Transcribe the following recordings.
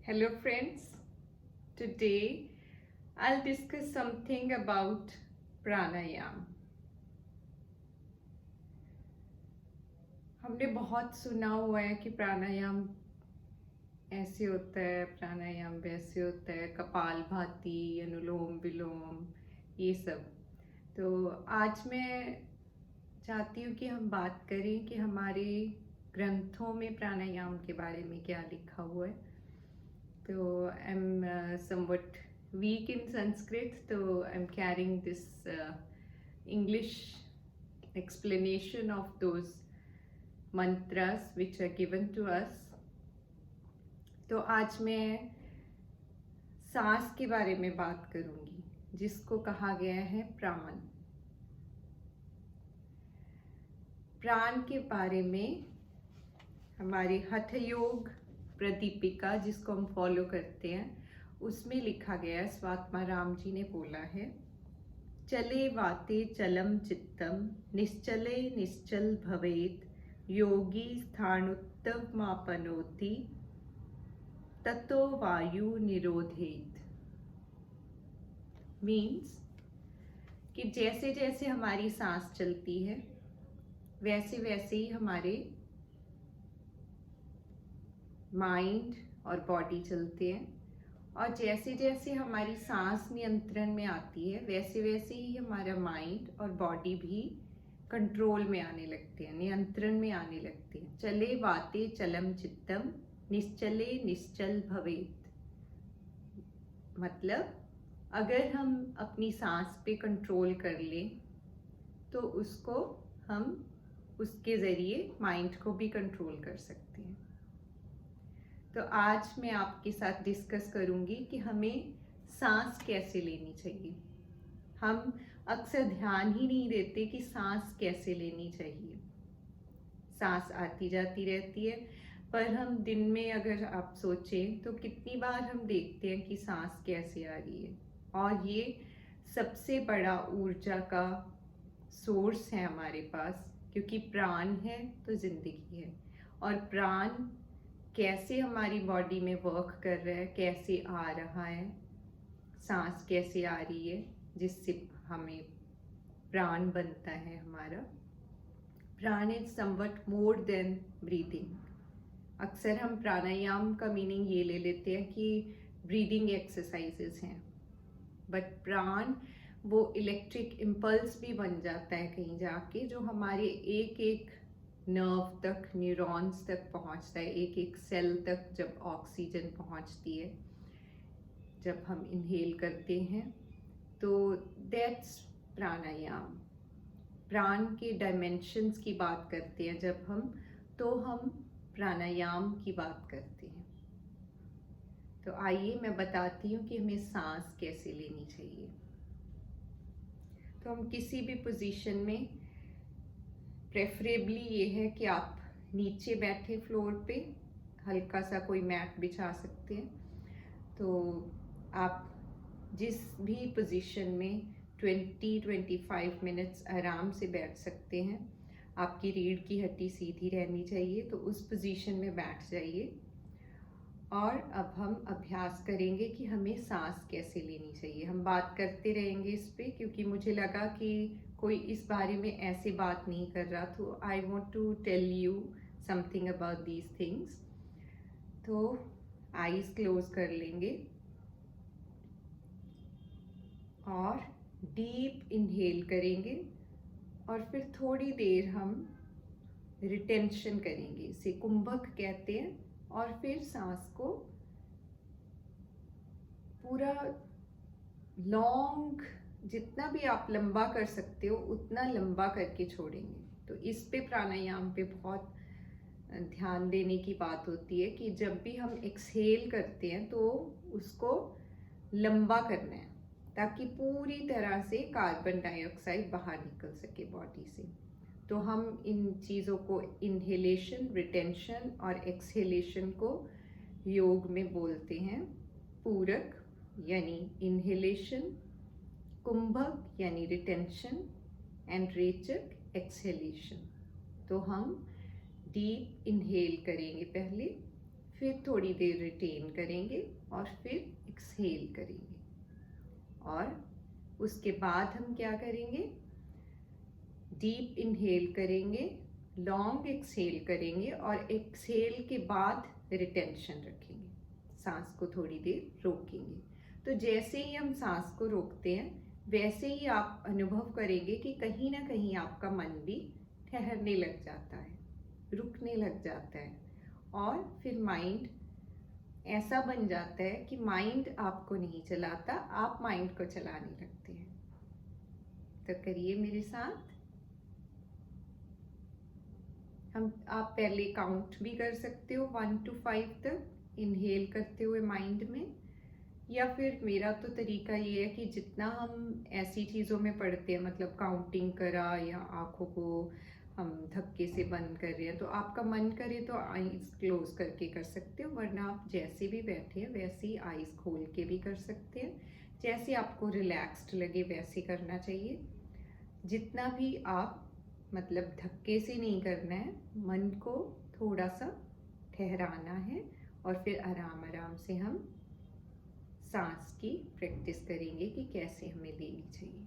Hello friends, today I'll discuss something about pranayam. हमने बहुत सुना हुआ है कि प्राणायाम ऐसे होता है, प्राणायाम वैसे होता है, कपालभाति, अनुलोम विलोम, ये सब। तो आज मैं चाहती हूँ कि हम बात करें कि हमारे ग्रंथों में प्राणायाम के बारे में क्या लिखा हुआ है। So I'm somewhat weak in Sanskrit, so I'm carrying this English explanation of those mantras which are given to us. तो आज मैं सांस के बारे में बात करूंगी, जिसको कहा गया है प्राण। प्राण के बारे में हमारे हठ योग प्रदीपिका, जिसको हम फॉलो करते हैं, उसमें लिखा गया है, स्वात्मा राम जी ने बोला है, चले वाते चलम चित्तम निश्चले निश्चल भवेत योगी स्थाणुत्तमापनोति ततो वायु निरोधेत। मीन्स कि जैसे जैसे हमारी सांस चलती है वैसे वैसे ही हमारे माइंड और बॉडी चलते हैं, और जैसे जैसे हमारी सांस नियंत्रण में आती है वैसे वैसे ही हमारा माइंड और बॉडी भी कंट्रोल में आने लगते हैं, नियंत्रण में आने लगते हैं। चले वाते चलम चित्तम निश्चले निश्चल भवेत। मतलब अगर हम अपनी सांस पे कंट्रोल कर लें तो उसको हम उसके ज़रिए माइंड को भी कंट्रोल कर सकते हैं। तो आज मैं आपके साथ डिस्कस करूंगी कि हमें सांस कैसे लेनी चाहिए। हम अक्सर ध्यान ही नहीं देते कि सांस कैसे लेनी चाहिए। सांस आती जाती रहती है, पर हम दिन में अगर आप सोचें तो कितनी बार हम देखते हैं कि सांस कैसे आ रही है। और ये सबसे बड़ा ऊर्जा का सोर्स है हमारे पास, क्योंकि प्राण है तो जिंदगी है। और प्राण कैसे हमारी बॉडी में वर्क कर रहा है, कैसे आ रहा है, सांस कैसे आ रही है, जिससे हमें प्राण बनता है। हमारा प्राण is somewhat more than breathing. अक्सर हम प्राणायाम का मीनिंग ये ले लेते हैं कि ब्रीदिंग एक्सरसाइजेस हैं, बट प्राण वो इलेक्ट्रिक इम्पल्स भी बन जाता है कहीं जाके, जो हमारे एक एक नर्व तक, न्यूरॉन्स तक पहुंचता है, एक एक सेल तक जब ऑक्सीजन पहुंचती है, जब हम इनहेल करते हैं, तो दैट्स प्राणायाम। प्राण के डायमेंशंस की बात करते हैं जब हम, तो हम प्राणायाम की बात करते हैं। तो आइए मैं बताती हूँ कि हमें सांस कैसे लेनी चाहिए। तो हम किसी भी पोजीशन में, प्रेफरेबली ये है कि आप नीचे बैठे फ्लोर पे, हल्का सा कोई मैट बिछा सकते हैं। तो आप जिस भी पोजीशन में 20-25 मिनट्स आराम से बैठ सकते हैं। आपकी रीढ़ की हड्डी सीधी रहनी चाहिए, तो उस पोजीशन में बैठ जाइए। और अब हम अभ्यास करेंगे कि हमें सांस कैसे लेनी चाहिए। हम बात करते रहेंगे इस पे, क्योंकि मुझे लगा कि कोई इस बारे में ऐसे बात नहीं कर रहा, तो I want to tell you something about these things. तो आईज क्लोज कर लेंगे और डीप इनहेल करेंगे, और फिर थोड़ी देर हम रिटेंशन करेंगे, इसे कुंभक कहते हैं। और फिर सांस को पूरा लॉन्ग, जितना भी आप लंबा कर सकते हो उतना लंबा करके छोड़ेंगे। तो इस पे प्राणायाम पे बहुत ध्यान देने की बात होती है कि जब भी हम एक्सहेल करते हैं तो उसको लंबा करना है, ताकि पूरी तरह से कार्बन डाइऑक्साइड बाहर निकल सके बॉडी से। तो हम इन चीज़ों को, इनहेलेशन, रिटेंशन और एक्सहेलेशन को योग में बोलते हैं पूरक यानी इनहेलेशन, कुंभक यानी रिटेंशन, एंड रेचक एक्सहेलेशन। तो हम डीप इनहेल करेंगे पहले, फिर थोड़ी देर रिटेन करेंगे और फिर एक्सहेल करेंगे। और उसके बाद हम क्या करेंगे, डीप इनहेल करेंगे, लॉन्ग एक्सहेल करेंगे और एक्सहेल के बाद रिटेंशन रखेंगे, सांस को थोड़ी देर रोकेंगे। तो जैसे ही हम सांस को रोकते हैं वैसे ही आप अनुभव करेंगे कि कहीं ना कहीं आपका मन भी ठहरने लग जाता है, रुकने लग जाता है, और फिर माइंड ऐसा बन जाता है कि माइंड आपको नहीं चलाता, आप माइंड को चलाने लगते हैं। तो करिए मेरे साथ। आप पहले काउंट भी कर सकते हो 1 to 5 तक इनहेल करते हुए माइंड में, या फिर मेरा तो तरीका ये है कि जितना हम ऐसी चीज़ों में पढ़ते हैं, मतलब काउंटिंग करा या आँखों को हम धक्के से बंद कर रहे हैं, तो आपका मन करे तो आईज क्लोज करके कर सकते हो, वरना आप जैसे भी बैठे हैं वैसे ही आईज खोल के भी कर सकते हैं। जैसे आपको रिलैक्स्ड लगे वैसे करना चाहिए। जितना भी आप मतलब धक्के से नहीं करना है, मन को थोड़ा सा ठहराना है और फिर आराम आराम से हम सांस की प्रैक्टिस करेंगे कि कैसे हमें लेनी चाहिए।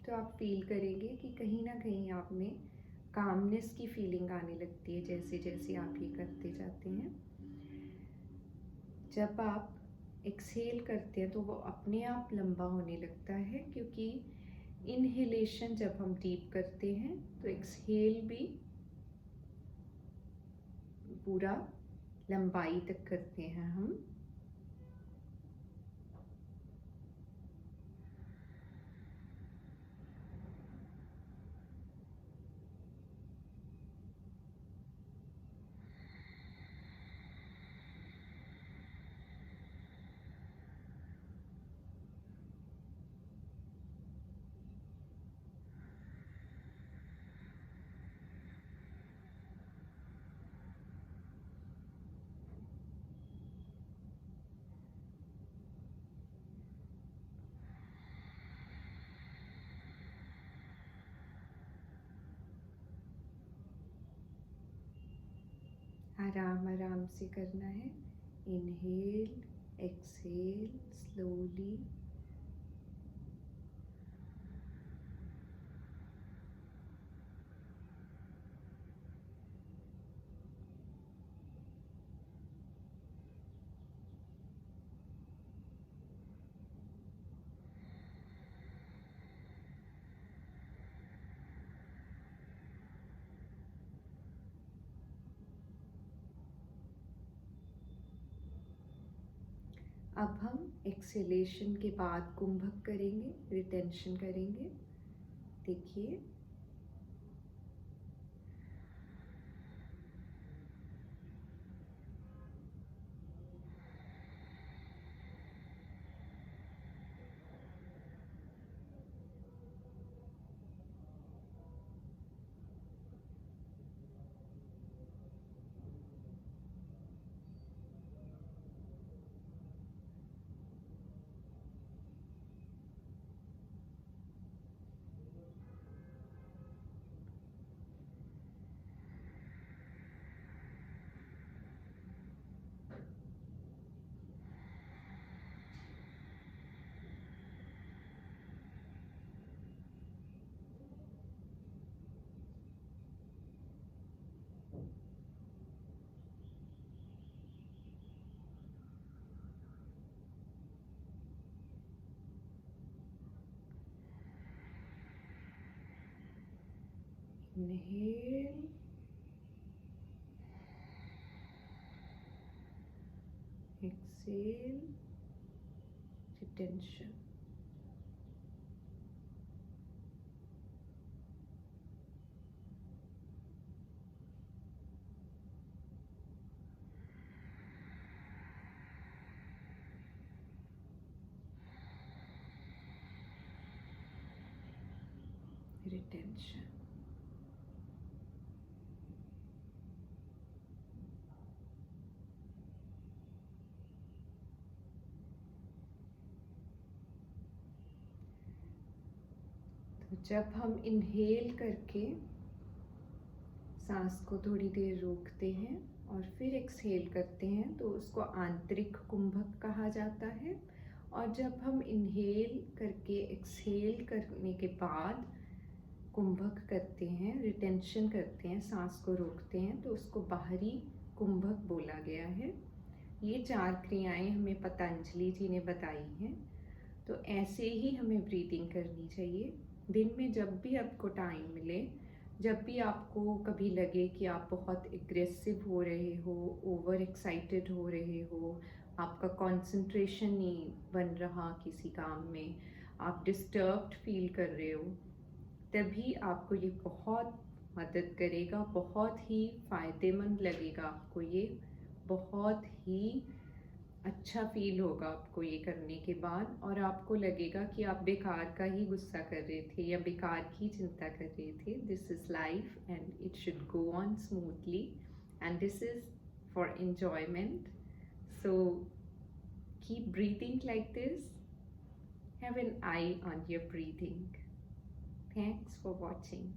तो आप फील करेंगे कि कहीं ना कहीं आप में कामनेस की फीलिंग आने लगती है जैसे जैसे आप ये करते जाते हैं। जब आप एक्सहेल करते हैं तो वो अपने आप लंबा होने लगता है, क्योंकि इनहेलेशन जब हम डीप करते हैं तो एक्सहेल भी पूरा लंबाई तक करते हैं हम। आराम आराम से करना है। Inhale, exhale slowly. अब हम एक्सेलेशन के बाद कुंभक करेंगे, रिटेंशन करेंगे। देखिए, इनहेल, एक्सेल, retention. Retention. तो जब हम इनहेल करके सांस को थोड़ी देर रोकते हैं और फिर एक्सहेल करते हैं तो उसको आंतरिक कुंभक कहा जाता है। और जब हम इनहेल करके एक्सहेल करने के बाद कुंभक करते हैं, रिटेंशन करते हैं, सांस को रोकते हैं, तो उसको बाहरी कुंभक बोला गया है। ये 4 क्रियाएं हमें पतंजलि जी ने बताई हैं। तो ऐसे ही हमें ब्रीदिंग करनी चाहिए। दिन में जब भी आपको टाइम मिले, जब भी आपको कभी लगे कि आप बहुत एग्रेसिव हो रहे हो, ओवर एक्साइटेड हो रहे हो, आपका कंसंट्रेशन नहीं बन रहा किसी काम में, आप डिस्टर्ब्ड फील कर रहे हो, तभी आपको ये बहुत मदद करेगा, बहुत ही फ़ायदेमंद लगेगा आपको ये, बहुत ही अच्छा फील होगा आपको ये करने के बाद। और आपको लगेगा कि आप बेकार का ही गुस्सा कर रहे थे या बेकार की चिंता कर रहे थे। This is life and it should go on smoothly and this is for enjoyment. So keep breathing like this. Have an eye on your breathing. Thanks for watching.